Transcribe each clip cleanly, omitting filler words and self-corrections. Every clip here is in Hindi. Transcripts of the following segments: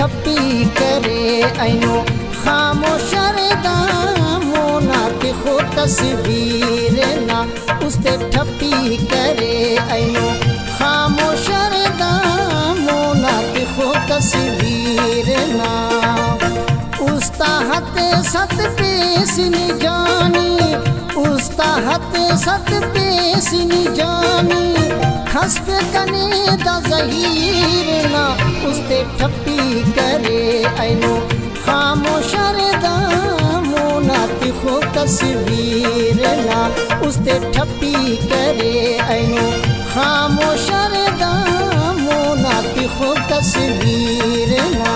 ठप्पी करे ऐनो खामोश रदा मोना के खो तस्वीर ना उसते ठप्पी करे ऐनो खामोश रदा मोना के खो तस्वीर ना उस्ता हते सत पेसनी जानी उस्ता हते सत पेसनी जानी खस्त कने दा ज़हीर ना उसते ठप्पी करे ऐनो खामोश रदा मोना की खो तस्वीर ना उसते ठप्पी करे ऐनो खामोश रदा मोना की खो तस्वीर ना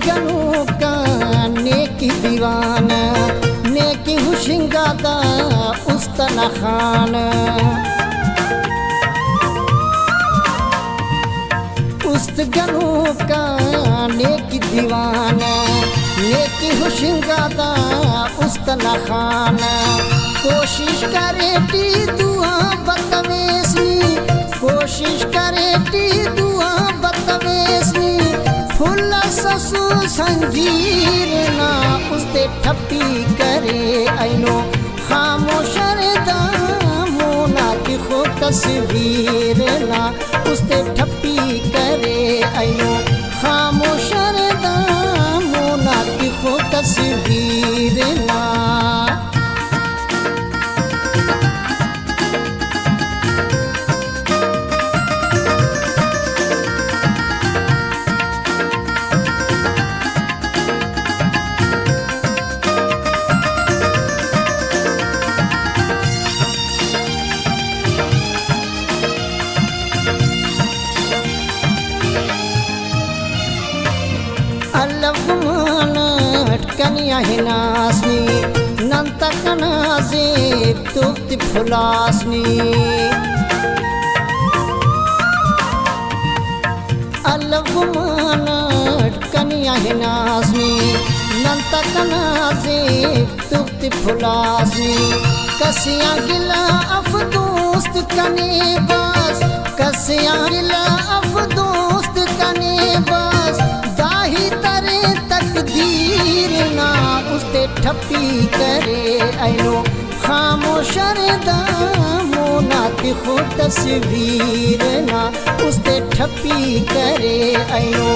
गनु का नेकी दीवाना नेकी हुशिंगादा उस्तना खान उस्त गनु का नेकी दीवाना नेकी हुशिंगादा उस्तना खान कोशिश करे टी दुआ बतवेसनी कोशिश करे टी दुआ बतवेसनी फुल्ला ससु संजीर ना उसते ठप्पी करे ऐनो खामोश रदा मोना की खो तस्वीर ना उसते ठप्पी करे ऐनो खामोश रदा मोना की खो तस्वीर ना कनिया हिनासनी नंता कनाजे तुक्ति फुलासनी अलगुमानट कनिया हिनासनी नंता कनाजे तुक्ति फुलासनी कसियां गिला अफ दोस्त कने बस कसियां गिला अफ दोस्त कने बस दाही तरे तकदीर ना उसते ठप्पी करे ऐनो खामोश रदा मोना की खो तस्वीर ना उसते ठप्पी करे ऐनो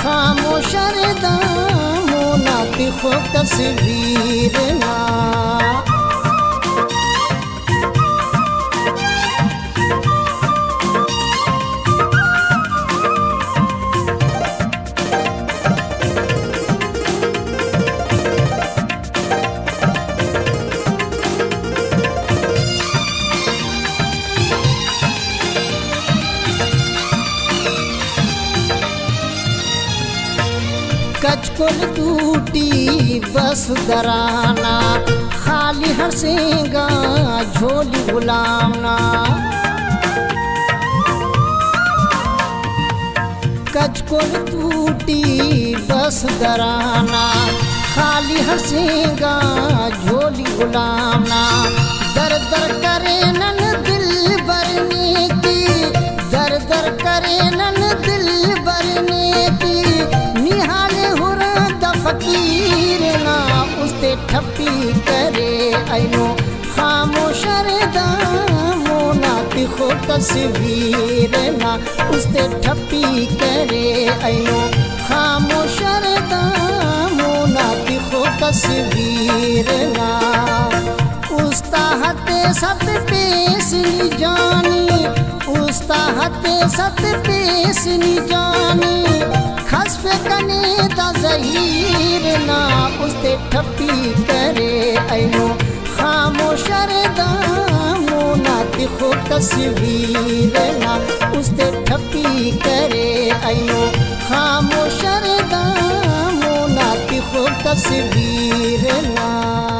खामोश रदा मोना की खो तस्वीर ना कचकुल टूटी बस दराना खाली हरसेगा झोली गुलामना कचकुल टूटी बस दराना खाली हरसेगा झोली गुलामना दर दर करे नन दिल भरने की दर दर करे नन दिल भरने की फकीर ना उसते ठप्पी करे ऐनो खामोश रदा मोना की खो तस्वीर ना उसते ठप्पी करे ऐनो खामोश रदा मोना की खो तस्वीर ना उस्ता हते सत पेसनी जानी उस्ता हते सत पेसनी जानी खस पे कने दा ज़हीर ना उसते ठप्पी करे ऐनो खामोश रदा मोना की खो तस्वीर ना उसते ठप्पी करे ऐनो खामोश रदा मोना की खो तस्वीर ना।